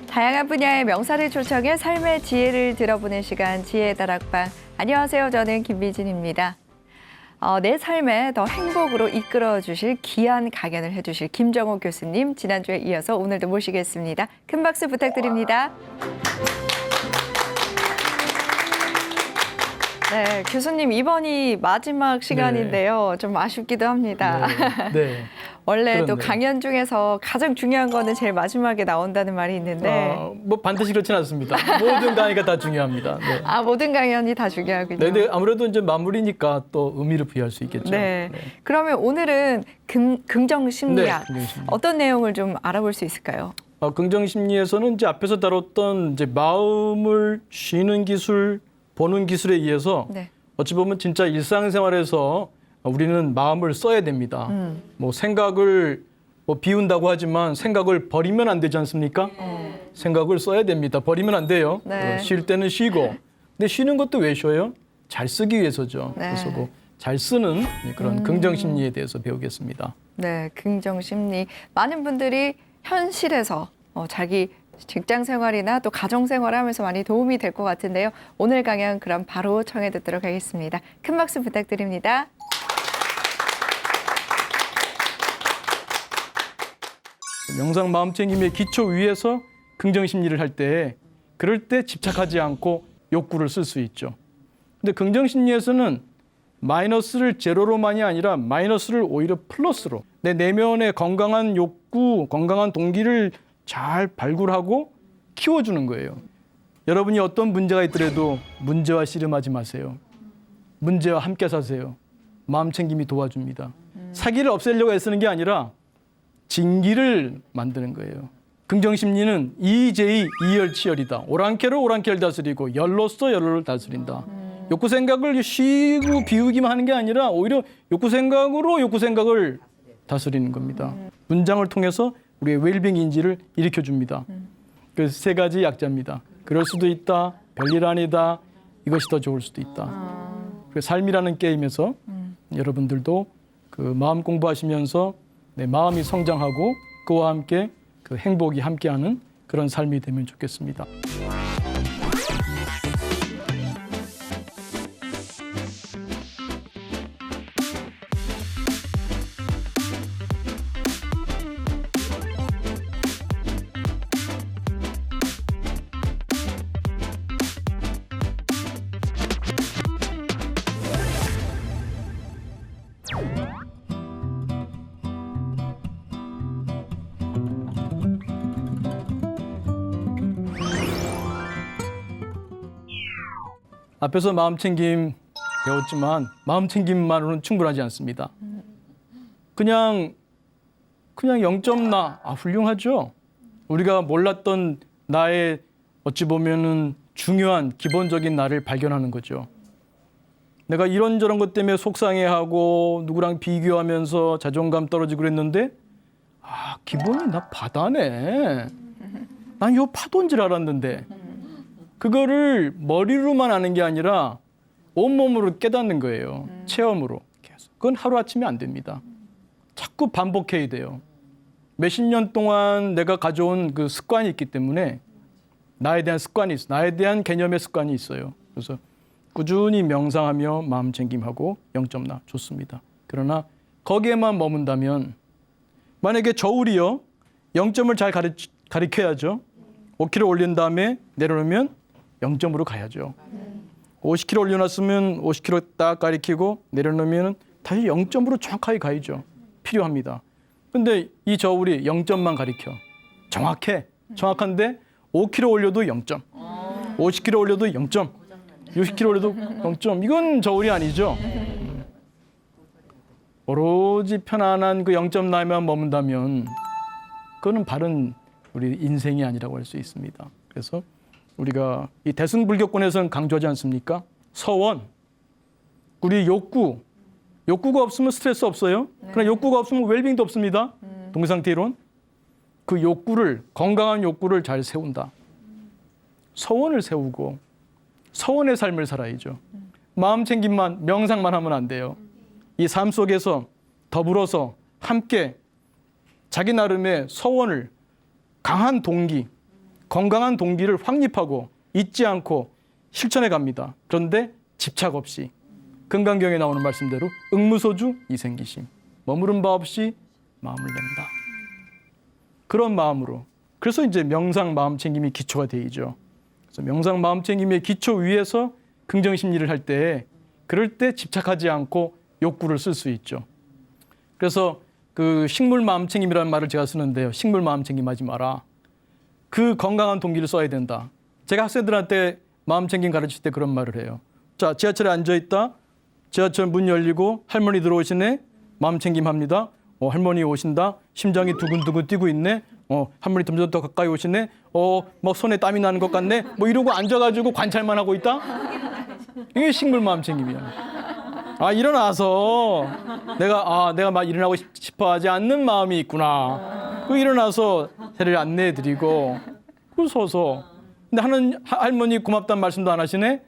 다양한 분야의 명사를 초청해 삶의 지혜를 들어보는 시간 지혜의 다락방. 안녕하세요. 저는 김미진입니다. 내 삶에 더 행복으로 이끌어 주실 귀한 강연을 해주실 김정호 교수님, 지난주에 이어서 오늘도 모시겠습니다. 큰 박수 부탁드립니다. 네, 교수님 이번이 마지막 시간인데요. 좀 아쉽기도 합니다. 네. 원래 또 그렇네요. 강연 중에서 가장 중요한 거는 제일 마지막에 나온다는 말이 있는데 뭐 반드시 그렇지는 않습니다. 모든 강의가 다 중요합니다. 네. 모든 강연이 다 중요하군요. 네, 근데 아무래도 이제 마무리니까 또 의미를 부여할 수 있겠죠. 네. 그러면 오늘은 긍정심리학 네, 긍정심리학. 어떤 내용을 좀 알아볼 수 있을까요? 긍정심리에서는 이제 앞에서 다뤘던 이제 마음을 쉬는 기술, 보는 기술에 의해서 네. 어찌 보면 진짜 일상생활에서 우리는 마음을 써야 됩니다. 뭐 생각을 비운다고 하지만 생각을 버리면 안 되지 않습니까? 생각을 써야 됩니다. 버리면 안 돼요. 네. 쉴 때는 쉬고. 근데 쉬는 것도 왜 쉬어요? 잘 쓰기 위해서죠. 네. 그래서 잘 쓰는 그런 긍정심리에 대해서 배우겠습니다. 네, 긍정심리. 많은 분들이 현실에서 자기 직장 생활이나 또 가정 생활을 하면서 많이 도움이 될 것 같은데요. 오늘 강연 그럼 바로 청해 듣도록 하겠습니다. 큰 박수 부탁드립니다. 명상 마음챙김의 기초 위에서 긍정심리를 할 때 그럴 때 집착하지 않고 욕구를 쓸 수 있죠. 근데 긍정심리에서는 마이너스를 제로로만이 아니라 마이너스를 오히려 플러스로 내 내면의 건강한 욕구, 건강한 동기를 잘 발굴하고 키워주는 거예요. 여러분이 어떤 문제가 있더라도 문제와 씨름하지 마세요. 문제와 함께 사세요. 마음챙김이 도와줍니다. 사기를 없애려고 애쓰는 게 아니라 진기를 만드는 거예요. 긍정심리는 이재이 이열치열이다. 오랑캐를 오랑캐를 다스리고 열로서 열로를 다스린다. 욕구 생각을 쉬고 비우기만 하는 게 아니라 오히려 욕구 생각으로 욕구 생각을 다스리는 겁니다. 문장을 통해서 우리의 웰빙 인지를 일으켜줍니다. 그 세 가지 약자입니다. 그럴 수도 있다, 별일 아니다, 이것이 더 좋을 수도 있다. 그 삶이라는 게임에서 여러분들도 그 마음 공부하시면서 내 마음이 성장하고 그와 함께 그 행복이 함께하는 그런 삶이 되면 좋겠습니다. 앞에서 마음챙김 배웠지만 마음챙김만으로는 충분하지 않습니다. 그냥 0점 훌륭하죠. 우리가 몰랐던 나의 어찌 보면은 중요한 기본적인 나를 발견하는 거죠. 내가 이런저런 것 때문에 속상해하고 누구랑 비교하면서 자존감 떨어지고 그랬는데 기본이 나 바다네. 난 요 파도인 줄 알았는데 그거를 머리로만 아는 게 아니라 온몸으로 깨닫는 거예요. 체험으로. 계속. 그건 하루아침에 안 됩니다. 자꾸 반복해야 돼요. 몇십 년 동안 내가 가져온 그 습관이 있기 때문에 나에 대한 습관이 있어요. 나에 대한 개념의 습관이 있어요. 그래서 꾸준히 명상하며 마음챙김하고 0점 좋습니다. 그러나 거기에만 머문다면 만약에 저울이요. 0점을 잘 가리켜야죠. 5kg 올린 다음에 내려놓으면 0점으로 가야죠. 50kg 올려놨으면 50kg 딱 가리키고 내려놓으면 다시 0점으로 정확하게 가야죠. 필요합니다. 근데 이 저울이 0점만 가리켜. 정확한데 5kg 올려도 0점. 50kg 올려도 0점. 60kg 올려도 0점. 이건 저울이 아니죠. 오로지 편안한 그 0점 라인만 머문다면 그거는 바른 우리 인생이 아니라고 할 수 있습니다. 그래서 우리가 이 대승불교권에서는 강조하지 않습니까? 서원, 우리 욕구가 없으면 스트레스 없어요. 그러나 욕구가 없으면 웰빙도 없습니다. 동상태 이론. 그 욕구를, 건강한 욕구를 잘 세운다. 서원을 세우고 서원의 삶을 살아야죠. 마음 챙김만, 명상만 하면 안 돼요. 이 삶 속에서 더불어서 함께 자기 나름의 서원을 강한 동기, 건강한 동기를 확립하고 잊지 않고 실천해 갑니다. 그런데 집착 없이 금강경에 나오는 말씀대로 응무소주 이생기심, 머무른 바 없이 마음을 낸다. 그런 마음으로, 그래서 이제 명상 마음챙김이 기초가 되죠. 그래서 명상 마음챙김의 기초 위에서 긍정심리를 할 때, 그럴 때 집착하지 않고 욕구를 쓸 수 있죠. 그래서 그 식물 마음챙김이라는 말을 제가 쓰는데요. 식물 마음챙김 하지 마라. 그 건강한 동기를 써야 된다. 제가 학생들한테 마음챙김 가르칠 때 그런 말을 해요. 자, 지하철에 앉아있다. 지하철 문 열리고 할머니 들어오시네. 마음챙김 합니다. 할머니 오신다. 심장이 두근두근 뛰고 있네. 할머니 점점 더 가까이 오시네. 뭐 손에 땀이 나는 것 같네. 뭐 이러고 앉아가지고 관찰만 하고 있다. 이게 식물 마음챙김이야. 일어나서 내가 막 일어나고 싶어하지 않는 마음이 있구나. 그 일어나서 새를 안내해드리고 그 서서. 근데 할머니 고맙다는 말씀도 안 하시네.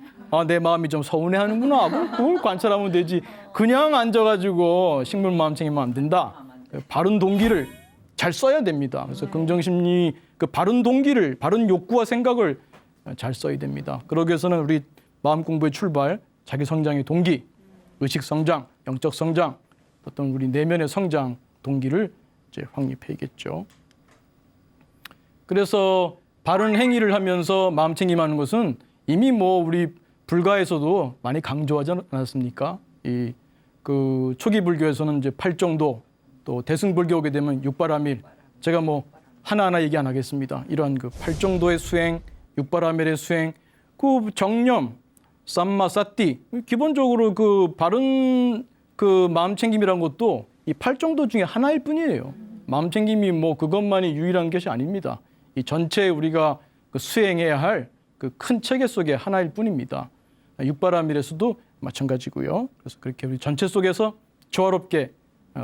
내 마음이 좀 서운해하는구나. 그걸 관찰하면 되지. 그냥 앉아가지고 식물 마음챙기면 안 된다. 바른 동기를 잘 써야 됩니다. 그래서 긍정심리 그 바른 동기를, 바른 욕구와 생각을 잘 써야 됩니다. 그러기 위해서는 우리 마음 공부의 출발, 자기 성장의 동기, 의식 성장, 영적 성장, 어떤 우리 내면의 성장 동기를 이제 확립해야겠죠. 그래서 바른 행위를 하면서 마음챙김하는 것은 이미 뭐 우리 불가에서도 많이 강조하지 않았습니까? 그 초기 불교에서는 이제 팔정도, 또 대승불교 오게 되면 육바라밀, 제가 뭐 하나하나 얘기 안 하겠습니다. 이러한 그 팔정도의 수행, 육바라밀의 수행, 그 정념, 삼마사띠, 기본적으로 그 바른 그 마음챙김이란 것도 이 팔정도 중에 하나일 뿐이에요. 마음챙김이 뭐 그것만이 유일한 것이 아닙니다. 이 전체 우리가 그 수행해야 할 그 큰 체계 속의 하나일 뿐입니다. 육바라밀에서도 마찬가지고요. 그래서 그렇게 우리 전체 속에서 조화롭게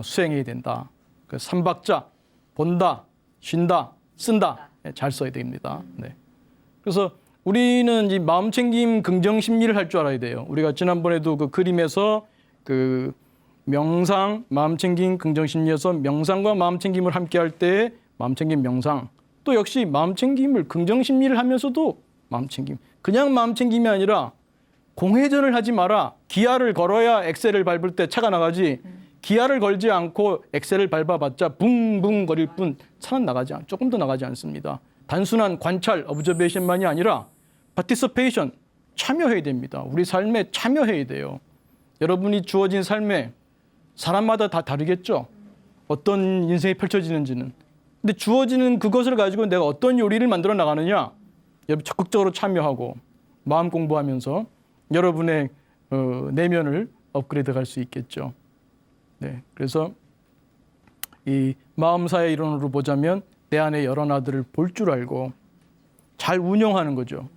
수행해야 된다. 그 삼박자, 본다, 쉰다, 쓴다, 잘 써야 됩니다. 네. 그래서 우리는 이 마음챙김 긍정심리를 할 줄 알아야 돼요. 우리가 지난번에도 그 그림에서 그 명상, 마음챙김 긍정심리에서 명상과 마음챙김을 함께 할 때 마음챙김 명상, 또 역시 마음챙김을 긍정심리를 하면서도 마음챙김, 그냥 마음챙김이 아니라 공회전을 하지 마라. 기아를 걸어야 엑셀을 밟을 때 차가 나가지. 기아를 걸지 않고 엑셀을 밟아봤자 붕붕 거릴 뿐 차는 조금 더 나가지 않습니다. 단순한 관찰, 오브저베이션만이 아니라 파티시페이션, 참여해야 됩니다. 우리 삶에 참여해야 돼요. 여러분이 주어진 삶에 사람마다 다 다르겠죠. 어떤 인생이 펼쳐지는지는. 근데 주어지는 그것을 가지고 내가 어떤 요리를 만들어 나가느냐. 여러분 적극적으로 참여하고 마음 공부하면서 여러분의 내면을 업그레이드 할 수 있겠죠. 네, 그래서 이 마음사의 이론으로 보자면 내 안에 여러 나들을 볼 줄 알고 잘 운영하는 거죠.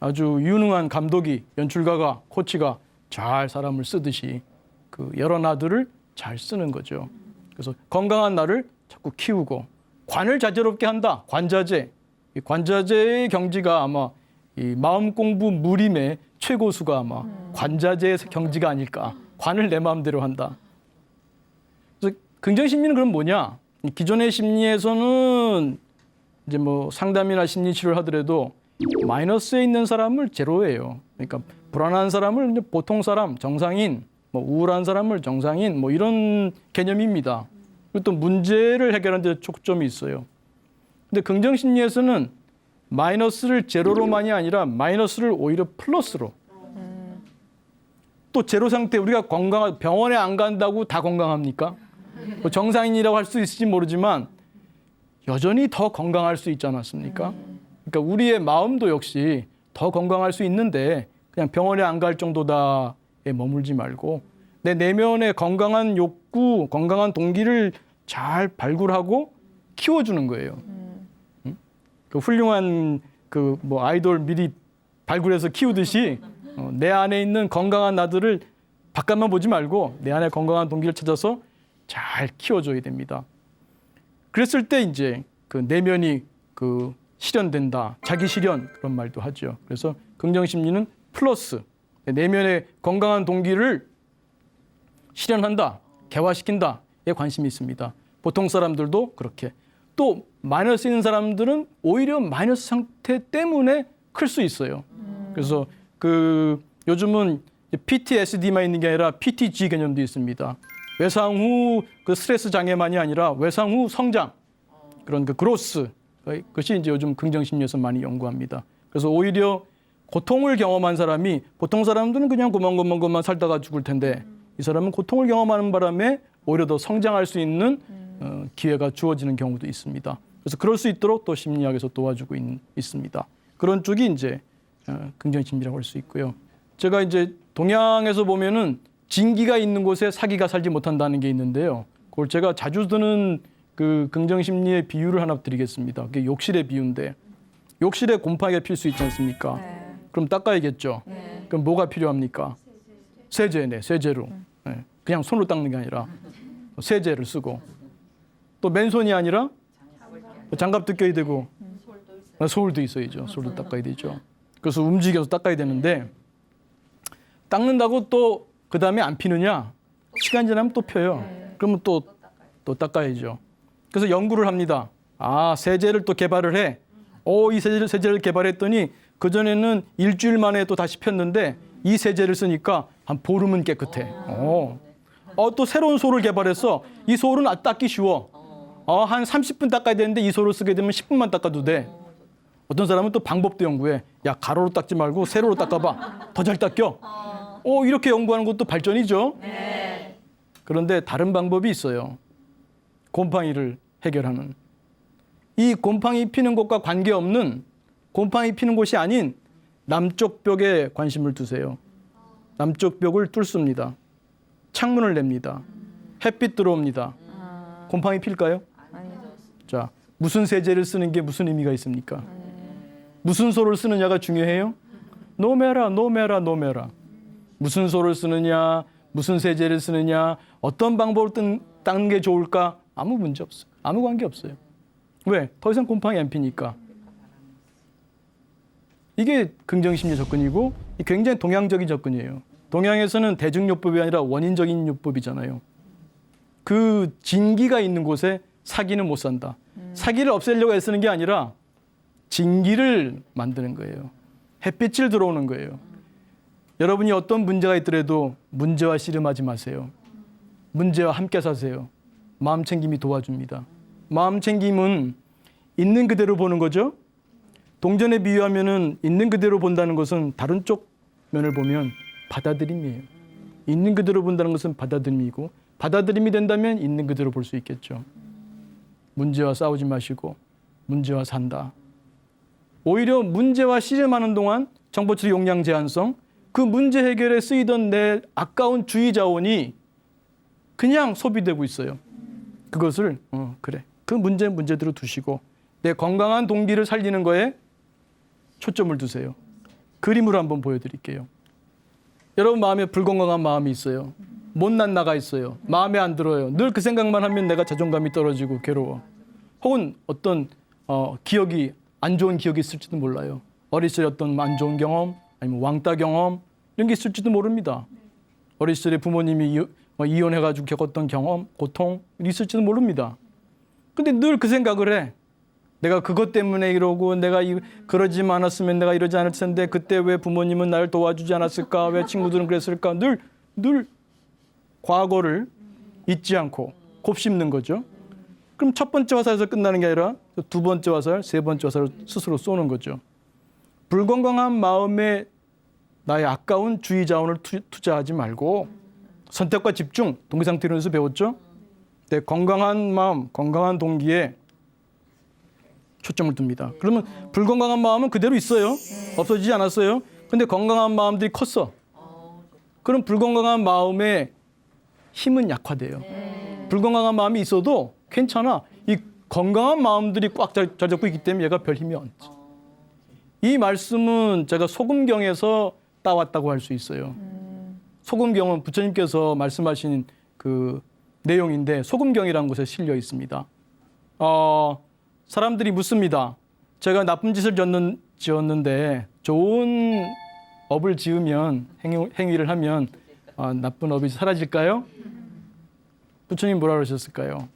아주 유능한 감독이, 연출가가, 코치가 잘 사람을 쓰듯이 그 여러 나들을 잘 쓰는 거죠. 그래서 건강한 나를 자꾸 키우고 관을 자제롭게 한다. 관자재. 이 관자재의 경지가 아마 이 마음 공부 무림의 최고수가 아마 관자재의 경지가 아닐까. 관을 내 마음대로 한다. 그래서 긍정심리는 그럼 뭐냐? 기존의 심리에서는 이제 뭐 상담이나 심리치료를 하더라도 마이너스에 있는 사람을 제로예요. 그러니까 불안한 사람을 이제 보통 사람, 정상인, 뭐 우울한 사람을 정상인, 뭐 이런 개념입니다. 그리고 또 문제를 해결하는 데 초점이 있어요. 근데 긍정심리에서는 마이너스를 제로로만이 아니라 마이너스를 오히려 플러스로. 또 제로 상태, 우리가 병원에 안 간다고 다 건강합니까? 뭐 정상인이라고 할 수 있을지 모르지만 여전히 더 건강할 수 있지 않았습니까? 그러니까 우리의 마음도 역시 더 건강할 수 있는데 그냥 병원에 안 갈 정도다에 머물지 말고 내 내면의 건강한 욕구, 건강한 동기를 잘 발굴하고 키워주는 거예요. 그 훌륭한 그 뭐 아이돌 미리 발굴해서 키우듯이 내 안에 있는 건강한 나들을 바깥만 보지 말고 내 안에 건강한 동기를 찾아서 잘 키워줘야 됩니다. 그랬을 때 이제 그 내면이 그 실현된다. 자기 실현 그런 말도 하죠. 그래서 긍정심리는 플러스 내면의 건강한 동기를 실현한다, 개화시킨다에 관심이 있습니다. 보통 사람들도 그렇게 또 마이너스 있는 사람들은 오히려 마이너스 상태 때문에 클 수 있어요. 그래서 그 요즘은 PTSD만 있는 게 아니라 PTG 개념도 있습니다. 외상 후 그 스트레스 장애만이 아니라 외상 후 성장, 그런 그 그로스, 그것이 이제 요즘 긍정심리에서 많이 연구합니다. 그래서 오히려 고통을 경험한 사람이, 보통 사람들은 그냥 고만고만 살다가 죽을 텐데 이 사람은 고통을 경험하는 바람에 오히려 더 성장할 수 있는 기회가 주어지는 경우도 있습니다. 그래서 그럴 수 있도록 또 심리학에서 도와주고 있습니다. 그런 쪽이 이제 긍정심리라고 할 수 있고요. 제가 이제 동양에서 보면은 진기가 있는 곳에 사기가 살지 못한다는 게 있는데요. 그걸 제가 자주 드는 그 긍정심리의 비유를 하나 드리겠습니다. 그게 욕실의 비유인데, 욕실에 곰팡이가 필 수 있지 않습니까? 네. 그럼 닦아야겠죠. 네. 그럼 뭐가 필요합니까? 세제네, 세제로. 네. 그냥 손으로 닦는 게 아니라 세제를 쓰고, 또 맨손이 아니라 장갑도 껴야 되고, 소울도 있어야죠. 소울도 닦아야 되죠. 그래서 움직여서 닦아야 되는데, 닦는다고 또 그 다음에 안 피느냐? 시간 지나면 또 펴요. 그러면 또 닦아야죠. 그래서 연구를 합니다. 아, 세제를 또 개발을 해. 이 세제를 개발했더니 그전에는 일주일 만에 또 다시 폈는데 이 세제를 쓰니까 한 보름은 깨끗해. 또 새로운 소를 개발했어. 이 소는 닦기 쉬워. 한 30분 닦아야 되는데 이 소를 쓰게 되면 10분만 닦아도 돼. 어떤 사람은 또 방법도 연구해. 야, 가로로 닦지 말고 세로로 닦아봐. 더 잘 닦여. 이렇게 연구하는 것도 발전이죠. 네. 그런데 다른 방법이 있어요. 곰팡이를 해결하는. 이 곰팡이 피는 곳과 관계없는, 곰팡이 피는 곳이 아닌 남쪽 벽에 관심을 두세요. 남쪽 벽을 뚫습니다. 창문을 냅니다. 햇빛 들어옵니다. 곰팡이 필까요? 자, 무슨 세제를 쓰는 게 무슨 의미가 있습니까? 무슨 소를 쓰느냐가 중요해요? 노메라. 무슨 소를 쓰느냐, 무슨 세제를 쓰느냐, 어떤 방법으로 닦는 게 좋을까? 아무 문제 없어요. 아무 관계 없어요. 왜? 더 이상 곰팡이 안 피니까. 이게 긍정심리 접근이고 굉장히 동양적인 접근이에요. 동양에서는 대중요법이 아니라 원인적인 요법이잖아요. 그 진기가 있는 곳에 사기는 못 산다. 사기를 없애려고 애쓰는 게 아니라 진기를 만드는 거예요. 햇빛을 들어오는 거예요. 여러분이 어떤 문제가 있더라도 문제와 씨름하지 마세요. 문제와 함께 사세요. 마음 챙김이 도와줍니다. 마음 챙김은 있는 그대로 보는 거죠. 동전에 비유하면은 있는 그대로 본다는 것은 다른 쪽 면을 보면 받아들임이에요. 있는 그대로 본다는 것은 받아들임이고, 받아들임이 된다면 있는 그대로 볼 수 있겠죠. 문제와 싸우지 마시고 문제와 산다. 오히려 문제와 씨름하는 동안 정보처리 용량 제한성, 그 문제 해결에 쓰이던 내 아까운 주의 자원이 그냥 소비되고 있어요. 그것을 그래. 그 문제대로 두시고 내 건강한 동기를 살리는 거에 초점을 두세요. 그림으로 한번 보여드릴게요. 여러분 마음에 불건강한 마음이 있어요. 못난 나가 있어요. 마음에 안 들어요. 늘 그 생각만 하면 내가 자존감이 떨어지고 괴로워. 혹은 어떤 기억이 안 좋은 기억이 있을지도 몰라요. 어릴 시절에 어떤 안 좋은 경험, 아니면 왕따 경험 이런 게 있을지도 모릅니다. 어릴 시절에 부모님이 이혼해가지고 겪었던 경험, 고통 있을지도 모릅니다. 근데 늘 그 생각을 해. 내가 그것 때문에 이러고 내가 그러지 않았으면 내가 이러지 않을 텐데 그때 왜 부모님은 나를 도와주지 않았을까? 왜 친구들은 그랬을까? 늘 과거를 잊지 않고 곱씹는 거죠. 그럼 첫 번째 화살에서 끝나는 게 아니라 두 번째 화살, 세 번째 화살을 스스로 쏘는 거죠. 불건강한 마음에 나의 아까운 주의 자원을 투자하지 말고 선택과 집중, 동기상태 이론에서 배웠죠? 내 건강한 마음, 건강한 동기에 초점을 둡니다. 그러면 불건강한 마음은 그대로 있어요. 없어지지 않았어요. 근데 건강한 마음들이 컸어. 그럼 불건강한 마음의 힘은 약화돼요. 불건강한 마음이 있어도 괜찮아. 이 건강한 마음들이 꽉 잘 잡고 있기 때문에 얘가 별 힘이 없지. 이 말씀은 제가 소금경에서 따왔다고 할 수 있어요. 소금경은 부처님께서 말씀하신 그 내용인데 소금경이라는 곳에 실려 있습니다. 사람들이 묻습니다. 제가 나쁜 짓을 지었는데 좋은 업을 지으면 행위를 하면 나쁜 업이 사라질까요? 부처님 뭐라 그러셨을까요?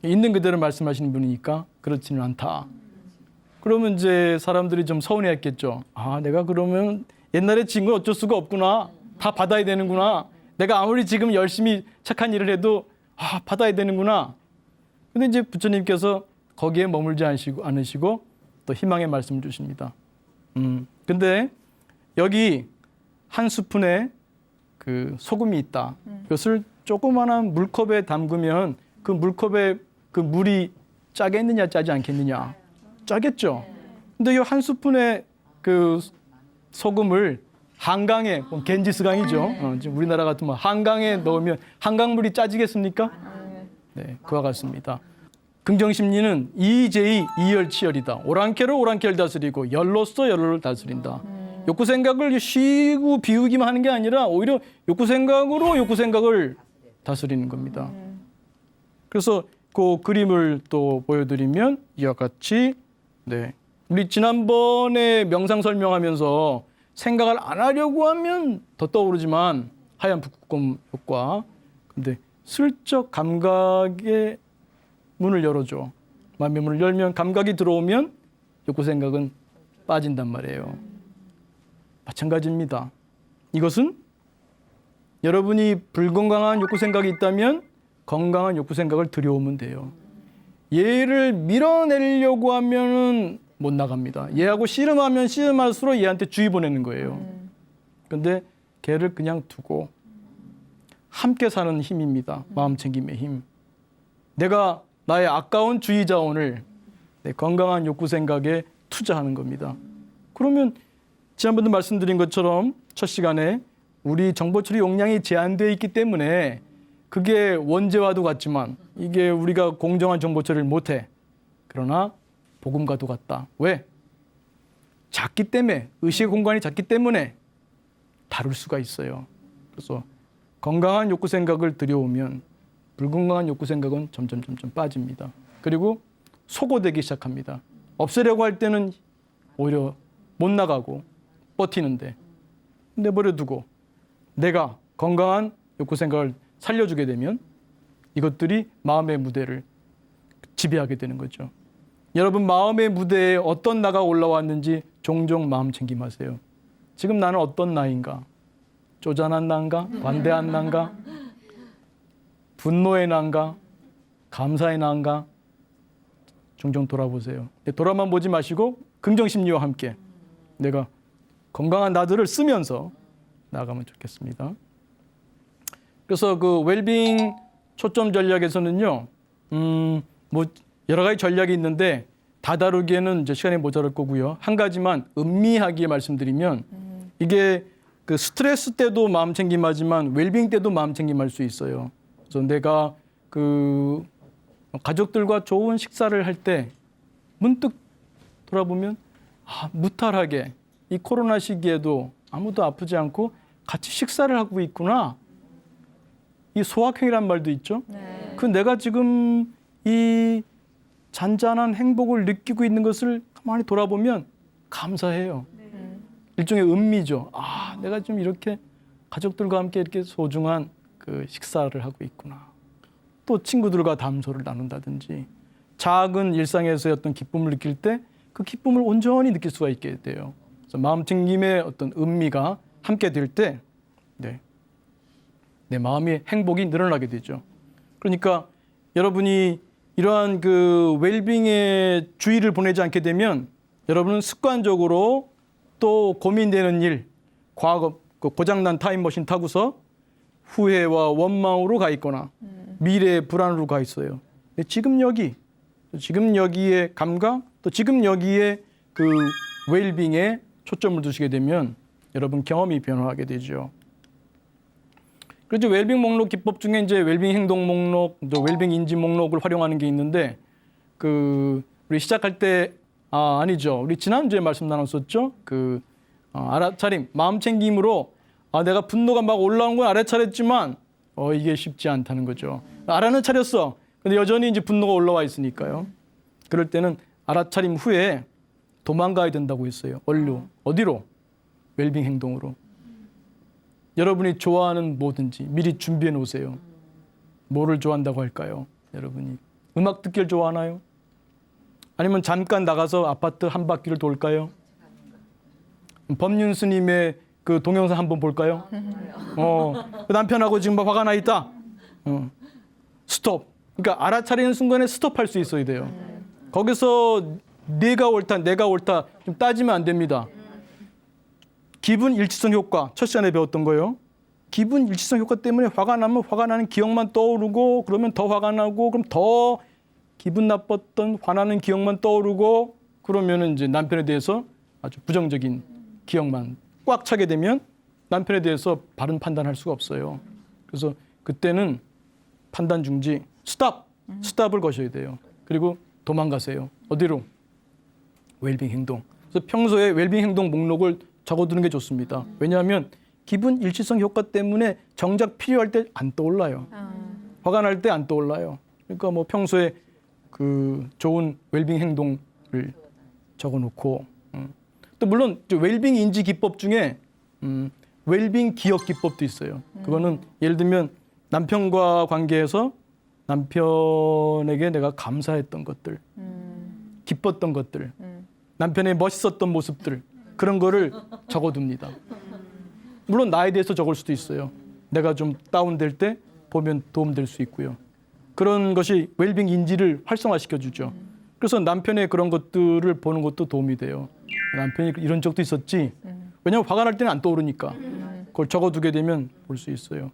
있는 그대로 말씀하시는 분이니까 그렇지는 않다. 그러면 이제 사람들이 좀 서운해했겠죠. 아, 내가 그러면 옛날에 진 건 어쩔 수가 없구나. 다 받아야 되는구나. 내가 아무리 지금 열심히 착한 일을 해도 받아야 되는구나. 근데 이제 부처님께서 거기에 머물지 않으시고 또 희망의 말씀을 주십니다. 근데 여기 한 스푼에 그 소금이 있다. 그것을 조그마한 물컵에 담그면 그 물컵에 그 물이 짜겠느냐 짜지 않겠느냐. 짜겠죠. 근데 이 한 스푼의 그 소금을 한강에, 겐지스강이죠. 지금 우리나라 같으면 한강에 넣으면 한강물이 짜지겠습니까? 네, 그와 같습니다. 긍정심리는 이제이 이열치열이다. 오랑캐로 오랑캐를 다스리고 열로서 열로를 다스린다. 욕구 생각을 쉬고 비우기만 하는 게 아니라 오히려 욕구 생각으로 욕구 생각을 다스리는 겁니다. 그래서 그 그림을 또 보여드리면 이와 같이 네, 우리 지난번에 명상 설명하면서 생각을 안 하려고 하면 더 떠오르지만 하얀 북극곰 효과. 근데 슬쩍 감각의 문을 열어줘. 마음의 문을 열면 감각이 들어오면 욕구 생각은 빠진단 말이에요. 마찬가지입니다. 이것은 여러분이 불건강한 욕구 생각이 있다면 건강한 욕구 생각을 들여오면 돼요. 얘를 밀어내려고 하면은 못 나갑니다. 얘하고 씨름하면 씨름할수록 얘한테 주의 보내는 거예요. 그런데 걔를 그냥 두고 함께 사는 힘입니다. 마음 챙김의 힘. 내가 나의 아까운 주의 자원을 내 건강한 욕구 생각에 투자하는 겁니다. 그러면 지난번도 말씀드린 것처럼 첫 시간에 우리 정보 처리 용량이 제한되어 있기 때문에 그게 원죄와도 같지만 이게 우리가 공정한 정보 처리를 못해. 그러나 복음과도 같다. 왜? 작기 때문에, 의식의 공간이 작기 때문에 다룰 수가 있어요. 그래서 건강한 욕구 생각을 들여오면 불건강한 욕구 생각은 점점 빠집니다. 그리고 소고되기 시작합니다. 없애려고 할 때는 오히려 못 나가고 버티는데 내버려두고 내가 건강한 욕구 생각을 살려주게 되면 이것들이 마음의 무대를 지배하게 되는 거죠. 여러분 마음의 무대에 어떤 나가 올라왔는지 종종 마음 챙김하세요. 지금 나는 어떤 나인가? 쪼잔한 나인가? 관대한 나인가? 분노의 나인가? 감사의 나인가? 종종 돌아보세요. 돌아만 보지 마시고 긍정심리와 함께 내가 건강한 나들을 쓰면서 나아가면 좋겠습니다. 그래서 그 웰빙 초점 전략에서는요, 뭐 여러 가지 전략이 있는데 다 다루기에는 이제 시간이 모자랄 거고요. 한 가지만 음미하게 말씀드리면 이게 그 스트레스 때도 마음 챙김하지만 웰빙 때도 마음 챙김할 수 있어요. 그래서 내가 그 가족들과 좋은 식사를 할 때 문득 돌아보면 무탈하게 이 코로나 시기에도 아무도 아프지 않고 같이 식사를 하고 있구나. 이 소확행이란 말도 있죠. 네. 그 내가 지금 이 잔잔한 행복을 느끼고 있는 것을 가만히 돌아보면 감사해요. 일종의 음미죠. 내가 좀 이렇게 가족들과 함께 이렇게 소중한 그 식사를 하고 있구나. 또 친구들과 담소를 나눈다든지 작은 일상에서의 어떤 기쁨을 느낄 때 그 기쁨을 온전히 느낄 수가 있게 돼요. 그래서 마음 챙김의 어떤 음미가 함께 될 때 내 마음의 행복이 늘어나게 되죠. 그러니까 여러분이 이러한 그 웰빙에 주의를 보내지 않게 되면 여러분은 습관적으로 또 고민되는 일, 과거 고장난 타임머신 타고서 후회와 원망으로 가 있거나 미래의 불안으로 가 있어요. 지금 여기에 감각, 또 지금 여기에 그 웰빙에 초점을 두시게 되면 여러분 경험이 변화하게 되죠. 그래서 웰빙 목록 기법 중에 이제 웰빙 행동 목록, 웰빙 인지 목록을 활용하는 게 있는데 그 우리 시작할 때 아니죠. 우리 지난주에 말씀 나눴었죠. 그 알아차림, 마음 챙김으로 내가 분노가 막 올라온 건 알아차렸지만 이게 쉽지 않다는 거죠. 알아는 차렸어. 근데 여전히 이제 분노가 올라와 있으니까요. 그럴 때는 알아차림 후에 도망가야 된다고 했어요. 어디로? 웰빙 행동으로. 여러분이 좋아하는 뭐든지 미리 준비해 놓으세요. 뭐를 좋아한다고 할까요? 여러분이 음악 듣기를 좋아하나요? 아니면 잠깐 나가서 아파트 한 바퀴를 돌까요? 법륜 스님의 그 동영상 한번 볼까요? 그 남편하고 지금 막 화가 나 있다. 스톱. 그러니까 알아차리는 순간에 스톱할 수 있어야 돼요. 거기서 내가 옳다, 내가 옳다 좀 따지면 안 됩니다. 기분 일치성 효과, 첫 시간에 배웠던 거예요. 기분 일치성 효과 때문에 화가 나면 화가 나는 기억만 떠오르고 그러면 더 화가 나고 그럼 더 기분 나빴던 화나는 기억만 떠오르고 그러면은 이제 남편에 대해서 아주 부정적인 기억만 꽉 차게 되면 남편에 대해서 바른 판단할 수가 없어요. 그래서 그때는 판단 중지, 스탑을 거셔야 돼요. 그리고 도망가세요. 어디로? 웰빙 행동. 그래서 평소에 웰빙 행동 목록을 적어두는 게 좋습니다. 왜냐하면 기분 일치성 효과 때문에 정작 필요할 때 안 떠올라요. 화가 날 때 안 떠올라요. 그러니까 뭐 평소에 그 좋은 웰빙 행동을 적어놓고 또 물론 웰빙 인지 기법 중에 웰빙 기억 기법도 있어요. 그거는 예를 들면 남편과 관계에서 남편에게 내가 감사했던 것들, 기뻤던 것들, 남편의 멋있었던 모습들 그런 거를 적어둡니다. 물론 나에 대해서 적을 수도 있어요. 내가 좀 다운될 때 보면 도움될 수 있고요. 그런 것이 웰빙 인지를 활성화시켜주죠. 그래서 남편의 그런 것들을 보는 것도 도움이 돼요. 남편이 이런 적도 있었지. 왜냐하면 화가 날 때는 안 떠오르니까. 그걸 적어두게 되면 볼 수 있어요.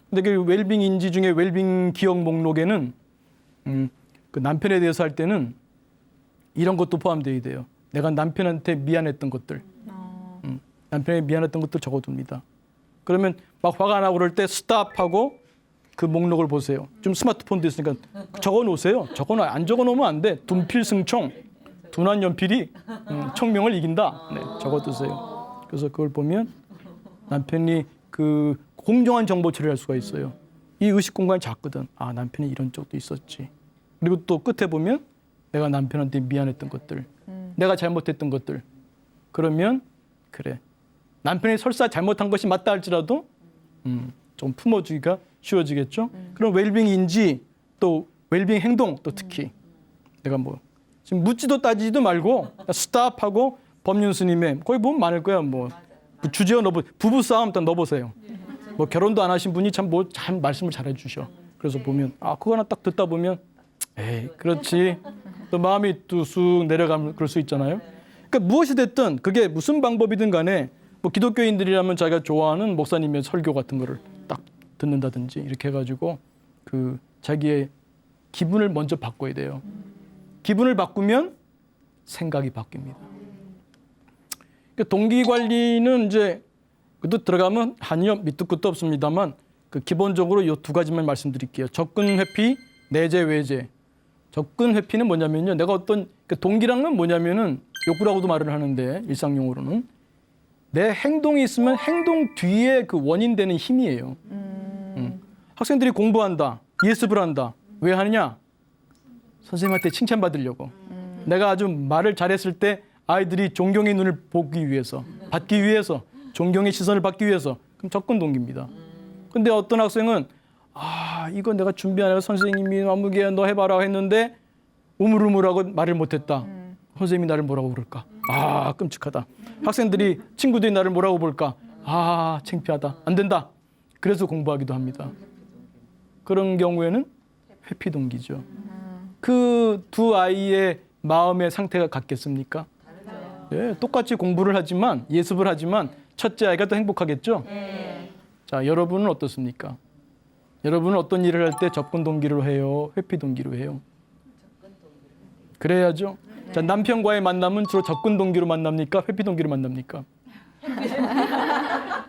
근데 그 웰빙 인지 중에 웰빙 기억 목록에는 그 남편에 대해서 할 때는 이런 것도 포함되어야 돼요. 내가 남편한테 미안했던 것들. 남편에게 미안했던 것도 적어둡니다. 그러면 막 화가 나고 그럴 때 스탑하고 그 목록을 보세요. 좀 스마트폰도 있으니까 적어놓으세요. 안 적어놓으면 안 돼. 둔필승총, 둔한 연필이 총명을 이긴다. 네, 적어두세요. 그래서 그걸 보면 남편이 그 공정한 정보 처리할 수가 있어요. 이 의식 공간이 작거든. 아, 남편이 이런 적도 있었지. 그리고 또 끝에 보면 내가 남편한테 미안했던 것들, 내가 잘못했던 것들. 그러면 그래. 남편이 설사 잘못한 것이 맞다 할지라도 좀 품어주기가 쉬워지겠죠. 그럼 웰빙 인지 또 웰빙 행동 또 특히 내가 뭐 지금 묻지도 따지지도 말고 스탑하고 법륜 스님의 거기 보면 많을 거야. 뭐 주제어 넣어 부부 싸움 일단 넣어보세요. 뭐 결혼도 안 하신 분이 참 뭐 참 말씀을 잘해 주셔. 그래서 보면 아 그거 하나 딱 듣다 보면 에이 그렇지. 또 마음이 또 쑥 내려가면 그럴 수 있잖아요. 그러니까 무엇이 됐든 그게 무슨 방법이든 간에 뭐 기독교인들이라면 자기가 좋아하는 목사님의 설교 같은 거를 딱 듣는다든지 이렇게 해가지고 그 자기의 기분을 먼저 바꿔야 돼요. 기분을 바꾸면 생각이 바뀝니다. 그러니까 동기 관리는 이제 그도 들어가면 한이요 밑도 끝도 없습니다만 그 기본적으로 이 두 가지만 말씀드릴게요. 접근 회피, 내재 외재. 접근 회피는 뭐냐면요. 내가 어떤 동기랑은 뭐냐면은 욕구라고도 말을 하는데 일상용어로는 내 행동이 있으면 행동 뒤에 그 원인 되는 힘이에요. 학생들이 공부한다, 예습을 한다. 왜 하느냐? 선생님한테 칭찬받으려고. 내가 아주 말을 잘했을 때 아이들이 존경의 눈을 보기 위해서, 받기 위해서, 존경의 시선을 받기 위해서. 그럼 접근 동기입니다. 근데 어떤 학생은 아 이거 내가 준비 안 해서 선생님이 아무개 너 해봐라 했는데 우물우물하고 말을 못했다. 선생님이 나를 뭐라고 부를까? 아 끔찍하다. 학생들이 친구들이 나를 뭐라고 볼까? 아 창피하다. 안 된다. 그래서 공부하기도 합니다. 그런 경우에는 회피 동기죠. 그 두 아이의 마음의 상태가 같겠습니까? 네, 똑같이 공부를 하지만 예습을 하지만 첫째 아이가 더 행복하겠죠? 자, 여러분은 어떻습니까? 여러분은 어떤 일을 할 때 접근 동기로 해요? 회피 동기로 해요? 그래야죠. 자, 남편과의 만남은 주로 접근 동기로 만납니까? 회피 동기로 만납니까?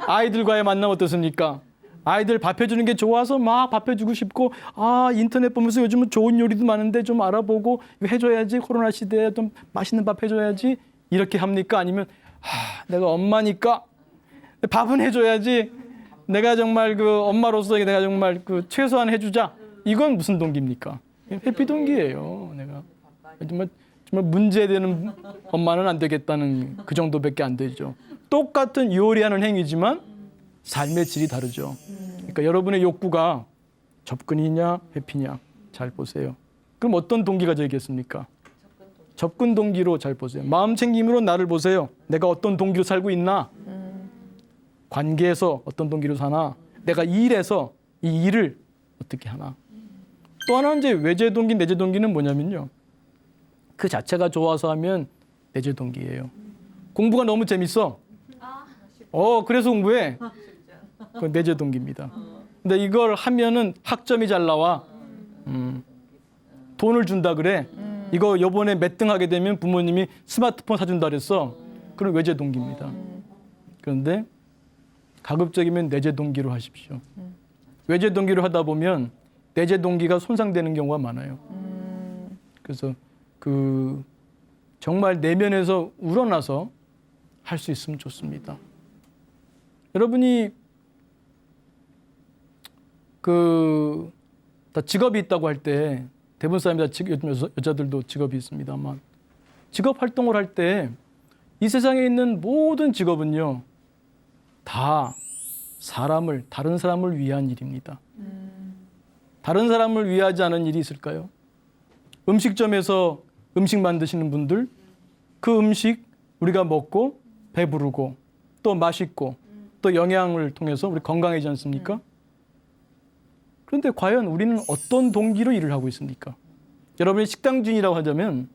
아이들과의 만남 어떻습니까? 아이들 밥 해주는 게 좋아서 막 밥 해주고 싶고 아 인터넷 보면서 요즘은 좋은 요리도 많은데 좀 알아보고 이거 해줘야지 코로나 시대에 좀 맛있는 밥 해줘야지 이렇게 합니까? 아니면 내가 엄마니까 밥은 해줘야지 내가 정말 그 엄마로서 내가 정말 그 최소한 해주자 이건 무슨 동기입니까? 회피 동기예요. 내가 정말 문제되는 엄마는 안 되겠다는 그 정도밖에 안 되죠. 똑같은 요리하는 행위지만 삶의 질이 다르죠. 그러니까 여러분의 욕구가 접근이냐 회피냐 잘 보세요. 그럼 어떤 동기가 되겠습니까? 접근 동기로 잘 보세요. 마음 챙김으로 나를 보세요. 내가 어떤 동기로 살고 있나? 관계에서 어떤 동기로 사나? 내가 이 일에서 이 일을 어떻게 하나? 또 하나는 이제 외제 동기, 내재 동기는 뭐냐면요. 그 자체가 좋아서 하면 내재 동기예요. 공부가 너무 재밌어. 그래서 공부해. 그건 내재 동기입니다. 근데 이걸 하면은 학점이 잘 나와. 돈을 준다 그래. 이거 요번에 몇 등 하게 되면 부모님이 스마트폰 사준다 그랬어. 그럼 외제 동기입니다. 그런데 가급적이면 내재 동기로 하십시오. 외제 동기로 하다 보면 내재 동기가 손상되는 경우가 많아요. 그래서 정말 내면에서 우러나서 할 수 있으면 좋습니다. 여러분이 다 직업이 있다고 할 때 대부분 사람이 요즘 여자들도 직업이 있습니다만 직업 활동을 할 때 이 세상에 있는 모든 직업은요 다 다른 사람을 위한 일입니다. 다른 사람을 위하지 않은 일이 있을까요? 음식점에서 음식 만드시는 분들 그 음식 우리가 먹고 배부르고 또 맛있고 또 영양을 통해서 우리 건강해지지 않습니까? 그런데 과연 우리는 어떤 동기로 일을 하고 있습니까? 여러분이 식당 주인이라고 하자면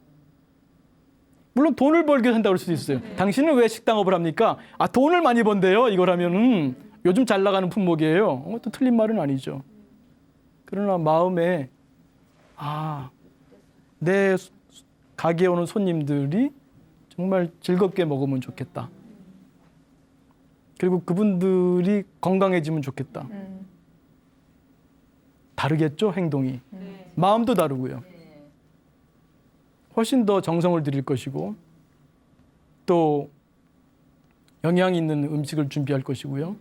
물론 돈을 벌기 위해서 한다고 할 수도 있어요. 당신은 왜 식당업을 합니까? 돈을 많이 번대요. 이걸 하면은 요즘 잘 나가는 품목이에요. 또 틀린 말은 아니죠. 그러나 마음에 내 가게에 오는 손님들이 정말 즐겁게 먹으면 좋겠다. 그리고 그분들이 건강해지면 좋겠다. 다르겠죠, 행동이. 마음도 다르고요. 훨씬 더 정성을 들일 것이고 또 영양 있는 음식을 준비할 것이고요.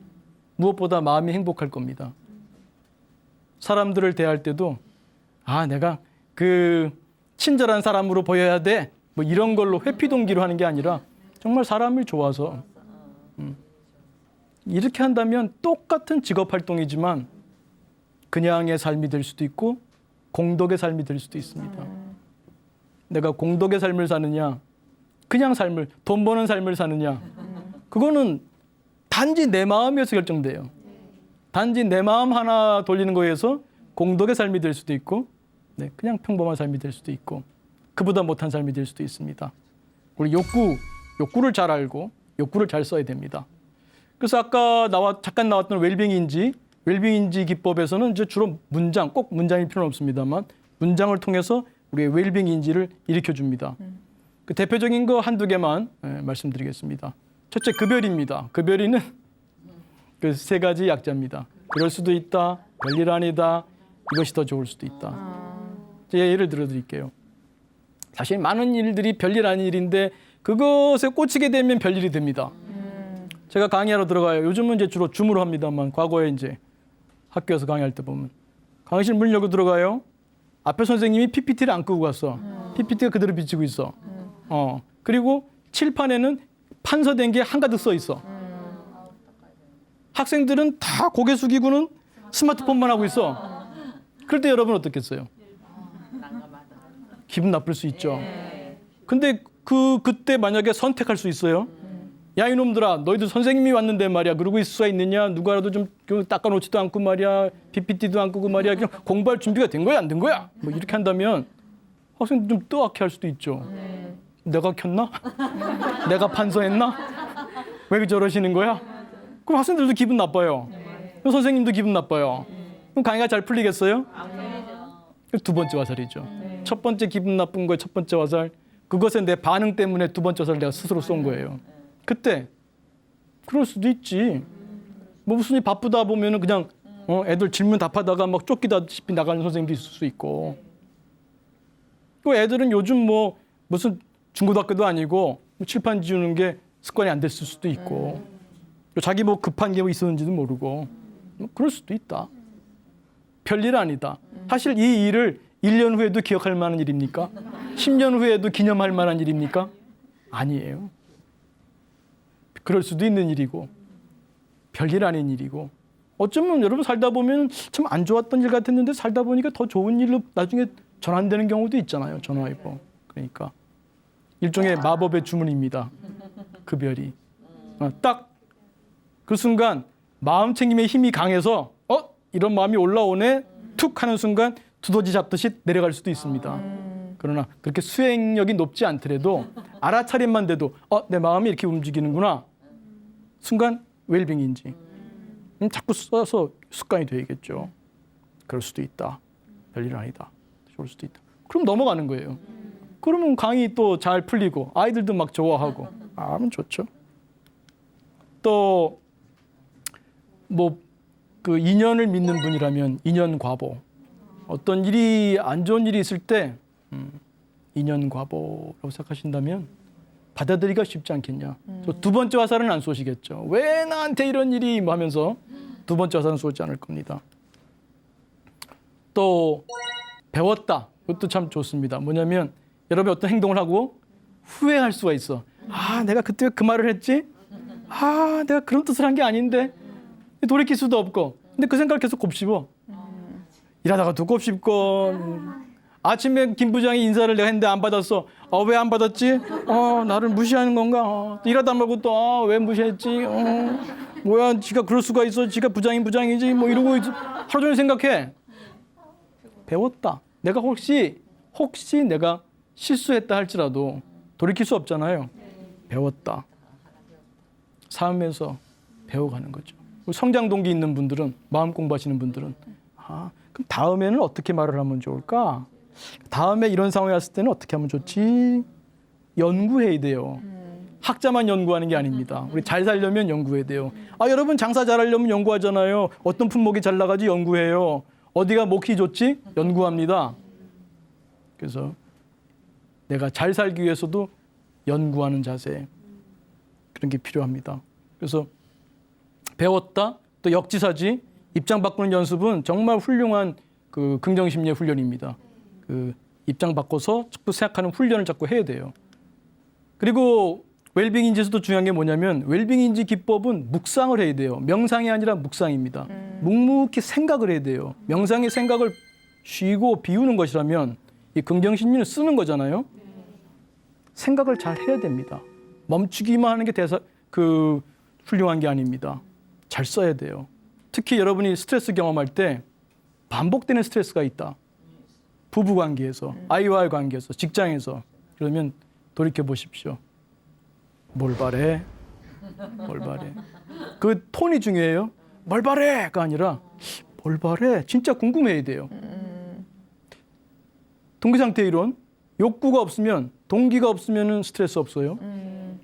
무엇보다 마음이 행복할 겁니다. 사람들을 대할 때도 내가 친절한 사람으로 보여야 돼. 뭐 이런 걸로 회피 동기로 하는 게 아니라 정말 사람을 좋아서 이렇게 한다면 똑같은 직업 활동이지만 그냥의 삶이 될 수도 있고 공덕의 삶이 될 수도 있습니다. 내가 공덕의 삶을 사느냐 그냥 돈 버는 삶을 사느냐 그거는 단지 내 마음에서 결정돼요. 단지 내 마음 하나 돌리는 거에서 공덕의 삶이 될 수도 있고 그냥 평범한 삶이 될 수도 있고 그보다 못한 삶이 될 수도 있습니다. 우리 욕구를 잘 알고 욕구를 잘 써야 됩니다. 그래서 아까 잠깐 나왔던 웰빙인지 기법에서는 이제 주로 꼭 문장일 필요는 없습니다만 문장을 통해서 우리의 웰빙인지를 일으켜줍니다. 그 대표적인 거 한두 개만 말씀드리겠습니다. 첫째, 급여리입니다. 급여리는 그 세 가지 약자입니다. 그럴 수도 있다, 별일 아니다, 이것이 더 좋을 수도 있다. 제가 예를 들어드릴게요. 사실 많은 일들이 별일 아닌 일인데 그것에 꽂히게 되면 별일이 됩니다. 제가 강의하러 들어가요. 요즘은 이제 주로 줌으로 합니다만 과거에 이제 학교에서 강의할 때 보면 강의실 문 열고 들어가요. 앞에 선생님이 PPT를 안 끄고 갔어. PPT가 그대로 비치고 있어. 그리고 칠판에는 판서된 게 한가득 써 있어. 학생들은 다 고개 숙이고는 스마트폰만 하고 있어. 그럴 때 여러분 어떻겠어요? 기분 나쁠 수 있죠. 근데 그때 만약에 선택할 수 있어요. 야 이놈들아 너희들 선생님이 왔는데 말이야 그러고 있을 수가 있느냐. 누구라도 좀 닦아놓지도 않고 말이야. PPT도 안 끄고 말이야. 그냥 공부할 준비가 된 거야 안 된 거야. 뭐 이렇게 한다면 학생들 좀 뜨악해 할 수도 있죠. 내가 켰나? 내가 판서했나? 왜 저러시는 거야? 그럼 학생들도 기분 나빠요. 그럼 선생님도 기분 나빠요. 그럼 강의가 잘 풀리겠어요? 두 번째 화살이죠. 첫 번째 기분 나쁜 거에 첫 번째 화살. 그것에 내 반응 때문에 두 번째 화살을 내가 스스로 쏜 거예요. 그때 그럴 수도 있지. 뭐 무슨 일 바쁘다 보면은 그냥 애들 질문 답하다가 막 쫓기다시피 나가는 선생님도 있을 수 있고. 또 애들은 요즘 뭐 무슨 중고등학교도 아니고 칠판 지우는 게 습관이 안 됐을 수도 있고 자기 뭐 급한 게 뭐 있었는지도 모르고 뭐 그럴 수도 있다. 별일 아니다. 사실 이 일을 1년 후에도 기억할 만한 일입니까? 10년 후에도 기념할 만한 일입니까? 아니에요. 그럴 수도 있는 일이고 별일 아닌 일이고 어쩌면 여러분 살다 보면 참 안 좋았던 일 같았는데 살다 보니까 더 좋은 일로 나중에 전환되는 경우도 있잖아요. 전화위복. 그러니까 일종의 마법의 주문입니다. 그 별이. 딱 그 순간 마음 챙김의 힘이 강해서 이런 마음이 올라오네 툭 하는 순간 두더지 잡듯이 내려갈 수도 있습니다. 그러나 그렇게 수행력이 높지 않더라도 알아차림만 돼도 내 마음이 이렇게 움직이는구나. 순간 웰빙인지 자꾸 써서 습관이 되겠죠. 그럴 수도 있다. 별일 아니다. 좋을 수도 있다. 그럼 넘어가는 거예요. 그러면 강의 또 잘 풀리고 아이들도 막 좋아하고 하면 좋죠. 또 뭐 그 인연을 믿는 분이라면 인연과보. 어떤 일이 안 좋은 일이 있을 때 인연과보라고 생각하신다면 받아들이기가 쉽지 않겠냐. 두 번째 화살은 안 쏘시겠죠. 왜 나한테 이런 일이 하면서 두 번째 화살은 쏘지 않을 겁니다. 또 배웠다. 이것도 참 좋습니다. 뭐냐면 여러분이 어떤 행동을 하고 후회할 수가 있어. 내가 그때 그 말을 했지? 내가 그런 뜻을 한 게 아닌데. 돌이킬 수도 없고. 근데 그 생각을 계속 곱씹어. 일하다가도 곱씹고. 아침에 김 부장이 인사를 내가 했는데 안 받았어. 왜 안 받았지? 나를 무시하는 건가? 일하다 말고 또 왜 무시했지? 뭐야, 지가 그럴 수가 있어. 지가 부장이지. 뭐 이러고 하루 종일 생각해. 배웠다. 내가 혹시 내가 실수했다 할지라도 돌이킬 수 없잖아요. 배웠다. 삶에서 배워가는 거죠. 성장 동기 있는 분들은, 마음 공부하시는 분들은 그럼 다음에는 어떻게 말을 하면 좋을까? 다음에 이런 상황이 왔을 때는 어떻게 하면 좋지? 연구해야 돼요. 학자만 연구하는 게 아닙니다. 우리 잘 살려면 연구해야 돼요. 여러분 장사 잘하려면 연구하잖아요. 어떤 품목이 잘 나가지 연구해요. 어디가 먹기 좋지? 연구합니다. 그래서 내가 잘 살기 위해서도 연구하는 자세, 그런 게 필요합니다. 그래서 배웠다, 또 역지사지, 입장 바꾸는 연습은 정말 훌륭한 그 긍정심리의 훈련입니다. 그 입장 바꿔서 자꾸 생각하는 훈련을 자꾸 해야 돼요. 그리고 웰빙인지에서도 중요한 게 뭐냐면 웰빙인지 기법은 묵상을 해야 돼요. 명상이 아니라 묵상입니다. 묵묵히 생각을 해야 돼요. 명상의 생각을 쉬고 비우는 것이라면 이 긍정심리는 쓰는 거잖아요. 생각을 잘 해야 됩니다. 멈추기만 하는 게 훌륭한 게 아닙니다. 잘 써야 돼요. 특히 여러분이 스트레스 경험할 때 반복되는 스트레스가 있다. 부부관계에서, 아이와의 관계에서, 직장에서. 그러면 돌이켜 보십시오. 뭘 바래? 뭘 바래? 그 톤이 중요해요. 뭘 바래가 아니라 뭘 바래? 진짜 궁금해야 돼요. 동기상태 이론. 욕구가 없으면, 동기가 없으면 스트레스 없어요.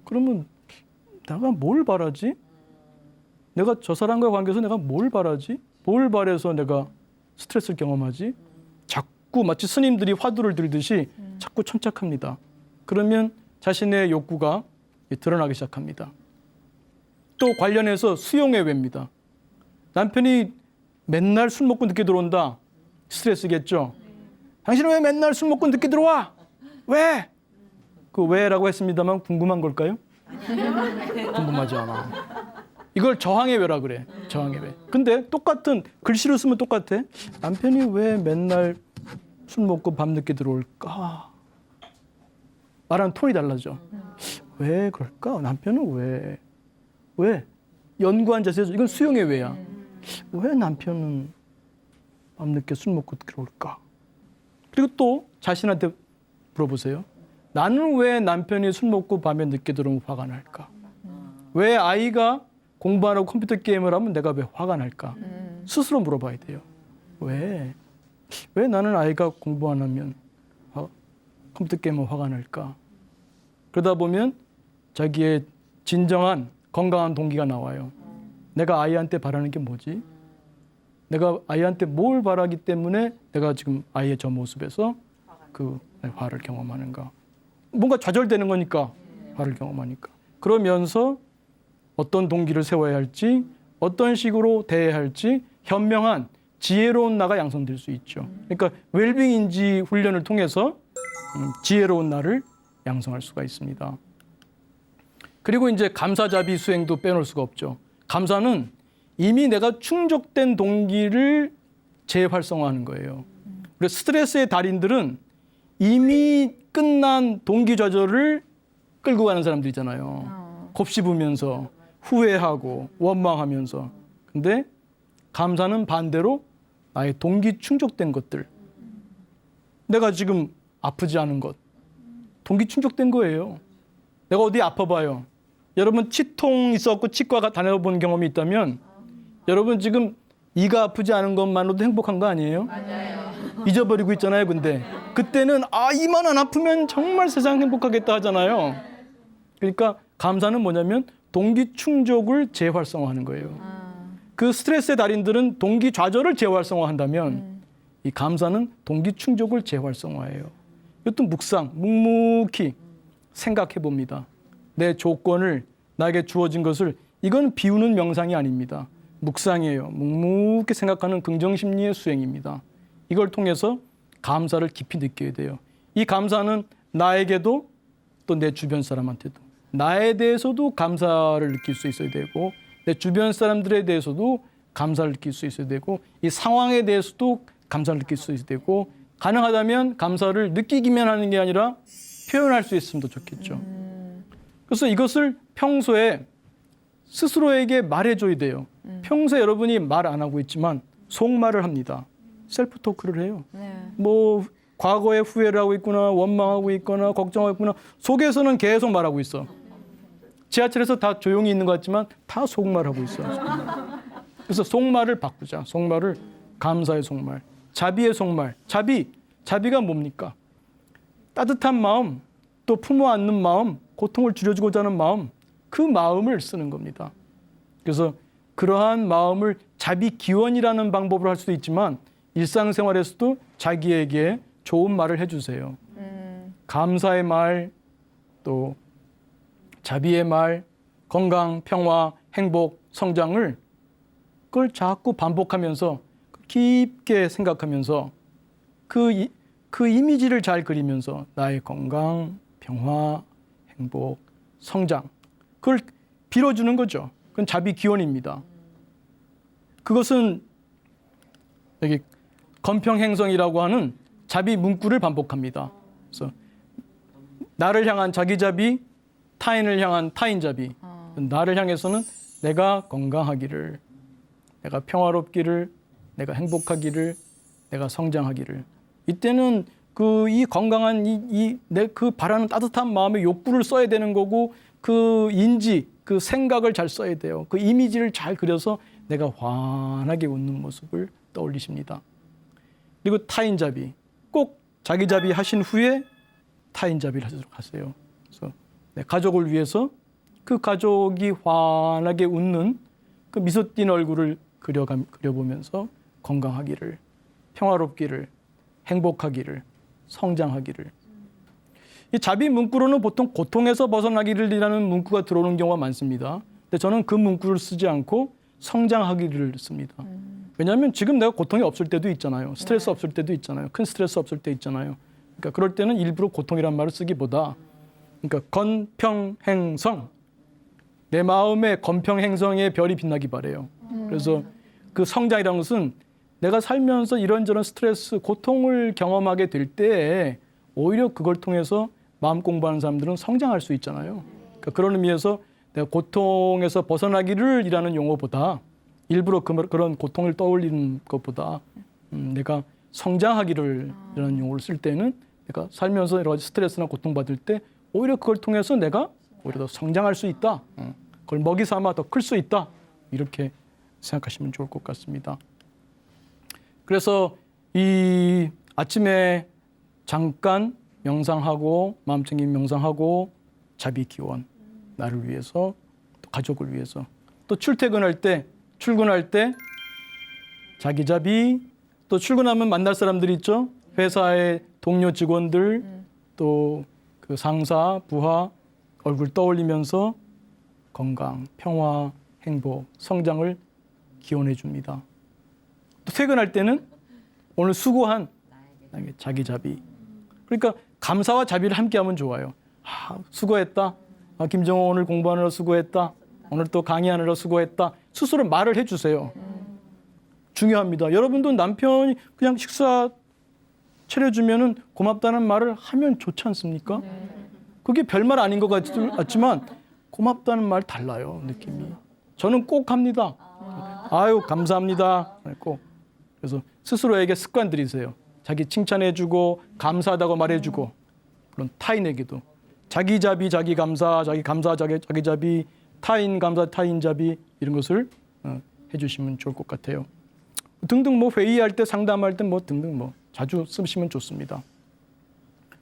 그러면 내가 뭘 바라지? 내가 저 사람과의 관계에서 내가 뭘 바라지? 뭘 바래서 내가 스트레스를 경험하지? 자꾸 마치 스님들이 화두를 들듯이 자꾸 천착합니다. 그러면 자신의 욕구가 드러나기 시작합니다. 또 관련해서 수용의 외입니다. 남편이 맨날 술 먹고 늦게 들어온다. 스트레스겠죠. 당신은 왜 맨날 술 먹고 늦게 들어와? 왜? 그 왜라고 했습니다만 궁금한 걸까요? 궁금하지 않아. 이걸 저항의 외라 그래. 저항의 외. 근데 똑같은 글씨로 쓰면 똑같아. 남편이 왜 맨날 술 먹고 밤늦게 들어올까? 말하는 톤이 달라져. 왜 그럴까? 남편은 왜? 연구한 자세에서 이건 수용의 외야. 왜 남편은 밤늦게 술 먹고 들어올까? 그리고 또 자신한테 물어보세요. 나는 왜 남편이 술 먹고 밤에 늦게 들어오면 화가 날까? 왜 아이가 공부 안 하고 컴퓨터 게임을 하면 내가 왜 화가 날까? 스스로 물어봐야 돼요. 왜 나는 아이가 공부 안 하면 컴퓨터 게임은 화가 날까? 그러다 보면 자기의 진정한 건강한 동기가 나와요. 내가 아이한테 바라는 게 뭐지? 내가 아이한테 뭘 바라기 때문에 내가 지금 아이의 저 모습에서 그 화를 경험하는가? 뭔가 좌절되는 거니까 화를 경험하니까. 그러면서 어떤 동기를 세워야 할지, 어떤 식으로 대해야 할지 현명한 지혜로운 나가 양성될 수 있죠. 그러니까 웰빙인지 훈련을 통해서 지혜로운 나를 양성할 수가 있습니다. 그리고 이제 감사자비 수행도 빼놓을 수가 없죠. 감사는 이미 내가 충족된 동기를 재활성화하는 거예요. 그래서 스트레스의 달인들은 이미 끝난 동기 좌절을 끌고 가는 사람들이잖아요. 곱씹으면서 후회하고 원망하면서. 근데 감사는 반대로 나의 동기 충족된 것들. 내가 지금 아프지 않은 것. 동기 충족된 거예요. 내가 어디 아파봐요. 여러분 치통 있었고 치과 다녀본 경험이 있다면 여러분 지금 이가 아프지 않은 것만으로도 행복한 거 아니에요? 맞아요. 잊어버리고 있잖아요. 근데 그때는 이만 안 아프면 정말 세상 행복하겠다 하잖아요. 그러니까 감사는 뭐냐면 동기 충족을 재활성화하는 거예요. 그 스트레스의 달인들은 동기 좌절을 재활성화한다면 이 감사는 동기 충족을 재활성화해요. 이것도 묵묵히 생각해 봅니다. 내 조건을 나에게 주어진 것을 이건 비우는 명상이 아닙니다. 묵상이에요. 묵묵히 생각하는 긍정심리의 수행입니다. 이걸 통해서 감사를 깊이 느껴야 돼요. 이 감사는 나에게도 또 내 주변 사람한테도 나에 대해서도 감사를 느낄 수 있어야 되고 내 주변 사람들에 대해서도 감사를 느낄 수 있어야 되고 이 상황에 대해서도 감사를 느낄 수 있어야 되고 가능하다면 감사를 느끼기만 하는 게 아니라 표현할 수 있으면 더 좋겠죠. 그래서 이것을 평소에 스스로에게 말해줘야 돼요. 평소에 여러분이 말 안 하고 있지만 속말을 합니다. 셀프 토크를 해요. 네. 뭐 과거에 후회를 하고 있거나 원망하고 있거나 걱정하고 있거나 속에서는 계속 말하고 있어. 지하철에서 다 조용히 있는 것 같지만 다 속말하고 있어. 그래서 속말을 바꾸자. 속말을 감사의 속말, 자비의 속말. 자비가 뭡니까? 따뜻한 마음, 또 품어 안는 마음, 고통을 줄여주고자 하는 마음, 그 마음을 쓰는 겁니다. 그래서 그러한 마음을 자비 기원이라는 방법으로 할 수도 있지만 일상생활에서도 자기에게 좋은 말을 해주세요. 감사의 말, 또 자비의 말, 건강, 평화, 행복, 성장을 그걸 자꾸 반복하면서 깊게 생각하면서 그 이미지를 잘 그리면서 나의 건강, 평화, 행복, 성장 그걸 빌어주는 거죠. 그건 자비 기원입니다. 그것은 여기 건평행성이라고 하는 자비 문구를 반복합니다. 그래서 나를 향한 자기자비, 타인을 향한 타인자비. 나를 향해서는 내가 건강하기를, 내가 평화롭기를, 내가 행복하기를, 내가 성장하기를. 이때는 이 건강한 내 그 바라는 따뜻한 마음의 욕구를 써야 되는 거고 그 인지, 그 생각을 잘 써야 돼요. 그 이미지를 잘 그려서 내가 환하게 웃는 모습을 떠올리십니다. 그리고 타인자비. 꼭 자기자비 하신 후에 타인자비를 하도록 하세요. 그래서 내 가족을 위해서 그 가족이 환하게 웃는 그 미소 띤 얼굴을 그려보면서 건강하기를, 평화롭기를, 행복하기를, 성장하기를. 이 자비 문구로는 보통 고통에서 벗어나기를이라는 문구가 들어오는 경우가 많습니다. 근데 저는 그 문구를 쓰지 않고 성장하기를 씁니다. 왜냐하면 지금 내가 고통이 없을 때도 있잖아요. 스트레스 없을 때도 있잖아요. 큰 스트레스 없을 때 있잖아요. 그러니까 그럴 때는 일부러 고통이란 말을 쓰기보다 그러니까 건평행성, 내 마음의 건평행성의 별이 빛나기 바래요. 그래서 그 성장이라는 것은 내가 살면서 이런저런 스트레스, 고통을 경험하게 될 때 오히려 그걸 통해서 마음 공부하는 사람들은 성장할 수 있잖아요. 그러니까 그런 의미에서 내가 고통에서 벗어나기를 이라는 용어보다 일부러 그런 고통을 떠올리는 것보다 내가 성장하기를 이라는 용어를 쓸 때는 내가 살면서 여러 가지 스트레스나 고통받을 때 오히려 그걸 통해서 내가 오히려 더 성장할 수 있다. 그걸 먹이 삼아 더 클 수 있다. 이렇게 생각하시면 좋을 것 같습니다. 그래서 이 아침에 잠깐 명상하고 마음 챙김 명상하고 자비 기원 나를 위해서 또 가족을 위해서 또 출퇴근할 때 자기 자비 또 출근하면 만날 사람들이 있죠. 회사의 동료 직원들 또 그 상사 부하 얼굴 떠올리면서 건강, 평화, 행복, 성장을 기원해 줍니다. 또 퇴근할 때는 오늘 수고한 나에게 자기 자비. 그러니까 감사와 자비를 함께 하면 좋아요. 수고했다. 김정호 오늘 공부하느라 수고했다. 오늘 또 강의하느라 수고했다. 스스로 말을 해주세요. 중요합니다. 여러분도 남편이 그냥 식사 차려주면은 고맙다는 말을 하면 좋지 않습니까? 그게 별말 아닌 것 같지만 고맙다는 말 달라요, 느낌이. 저는 꼭 합니다. 아유, 감사합니다. 꼭. 그래서 스스로에게 습관 들이세요. 자기 칭찬해주고 감사하다고 말해주고, 물론 타인에게도 자기 자비, 자기 감사, 자기 감사, 자기 자비, 타인 감사, 타인 자비 이런 것을 해주시면 좋을 것 같아요. 등등 뭐 회의할 때, 상담할 때 뭐 등등 뭐 자주 쓰시면 좋습니다.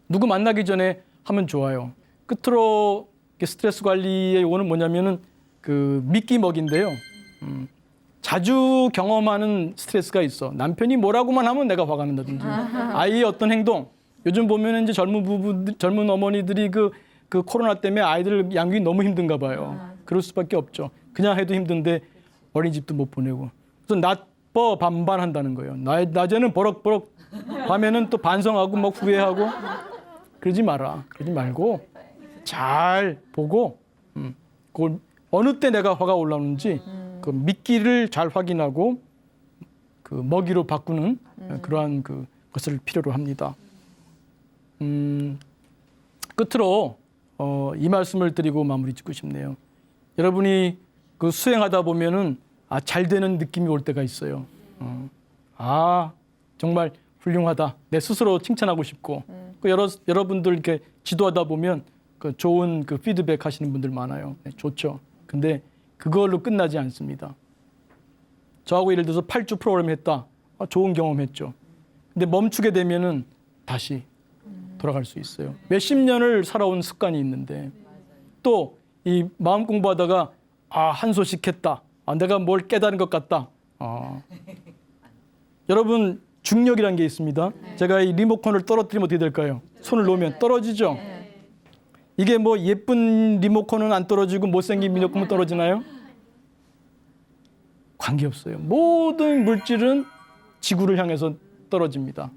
누구 만나기 전에 하면 좋아요. 끝으로 스트레스 관리의 요거는 뭐냐면은 그 미끼 먹인데요. 자주 경험하는 스트레스가 있어. 남편이 뭐라고만 하면 내가 화가 난다든지, 아이의 어떤 행동. 요즘 보면은 이제 젊은 어머니들이 그 코로나 때문에 아이들 양육이 너무 힘든가 봐요. 그럴 수밖에 없죠. 그냥 해도 힘든데 어린이집도 못 보내고. 그래서 낮버 반반한다는 거예요. 낮에는 버럭버럭, 밤에는 또 반성하고 막 후회하고. 그러지 마라. 그러지 말고 잘 보고 그걸 어느 때 내가 화가 올라오는지 그 미끼를 잘 확인하고 그 먹이로 바꾸는 그러한 그 것을 필요로 합니다. 끝으로 이 말씀을 드리고 마무리 짓고 싶네요. 여러분이 그 수행하다 보면은 잘 되는 느낌이 올 때가 있어요. 정말 훌륭하다. 내 스스로 칭찬하고 싶고 그 여러분들 이렇게 지도하다 보면 그 좋은 그 피드백 하시는 분들 많아요. 네, 좋죠. 근데 그걸로 끝나지 않습니다. 저하고 예를 들어서 8주 프로그램 했다. 좋은 경험했죠. 근데 멈추게 되면은 다시 돌아갈 수 있어요. 몇십 년을 살아온 습관이 있는데 또 이 마음 공부하다가 한 소식 했다. 내가 뭘 깨달은 것 같다. 여러분 중력이라는 게 있습니다. 제가 이 리모컨을 떨어뜨리면 어떻게 될까요? 손을 놓으면 떨어지죠. 이게 뭐 예쁜 리모컨은 안 떨어지고 못생긴 리모컨은 떨어지나요? 관계없어요. 모든 물질은 지구를 향해서 떨어집니다.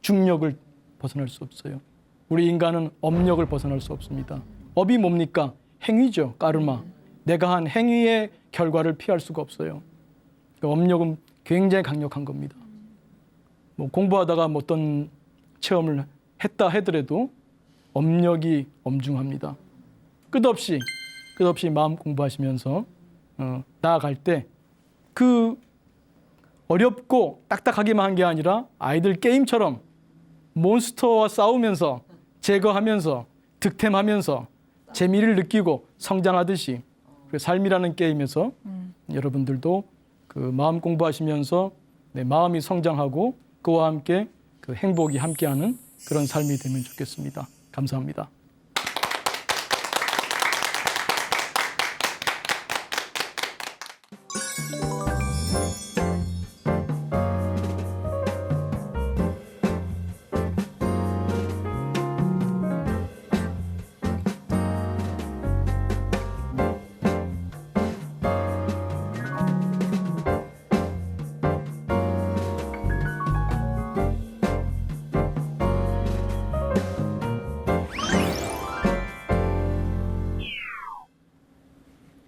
중력을 벗어날 수 없어요. 우리 인간은 업력을 벗어날 수 없습니다. 업이 뭡니까? 행위죠. 까르마. 내가 한 행위의 결과를 피할 수가 없어요. 업력은 굉장히 강력한 겁니다. 뭐 공부하다가 뭐 어떤 체험을 했다 하더라도 업력이 엄중합니다. 끝없이 마음 공부하시면서 나아갈 때 그 어렵고 딱딱하기만 한 게 아니라 아이들 게임처럼 몬스터와 싸우면서 제거하면서 득템하면서 재미를 느끼고 성장하듯이 그 삶이라는 게임에서 여러분들도 그 마음 공부하시면서 내 마음이 성장하고 그와 함께 그 행복이 함께하는 그런 삶이 되면 좋겠습니다. 감사합니다.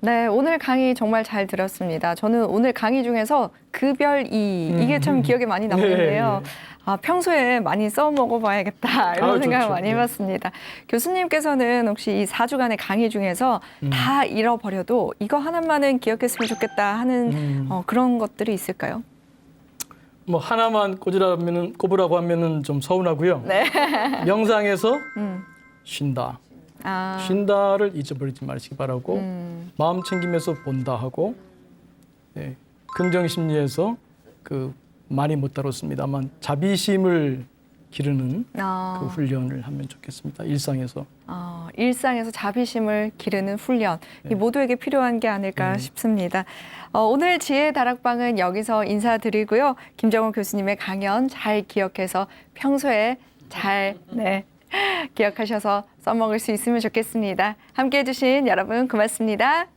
네, 오늘 강의 정말 잘 들었습니다. 저는 오늘 강의 중에서 급열 2 이게 참 기억에 많이 남는데요. 네. 평소에 많이 써먹어봐야겠다 이런 생각을 많이 해봤습니다. 교수님께서는 혹시 이 4주간의 강의 중에서 다 잃어버려도 이거 하나만은 기억했으면 좋겠다 하는 그런 것들이 있을까요? 뭐 하나만 꼽으라고 하면은 좀 서운하고요. 네. 명상에서 쉰다. 아. 쉰다를 잊어버리지 마시기 바라고 마음 챙기면서 본다 하고 네, 긍정심리에서 그 많이 못 다뤘습니다만 자비심을 기르는 그 훈련을 하면 좋겠습니다. 일상에서. 일상에서 자비심을 기르는 훈련. 이 모두에게 필요한 게 아닐까 싶습니다. 오늘 지혜 다락방은 여기서 인사드리고요. 김정훈 교수님의 강연 잘 기억해서 평소에 잘 기억하셔서 써먹을 수 있으면 좋겠습니다. 함께해 주신 여러분 고맙습니다.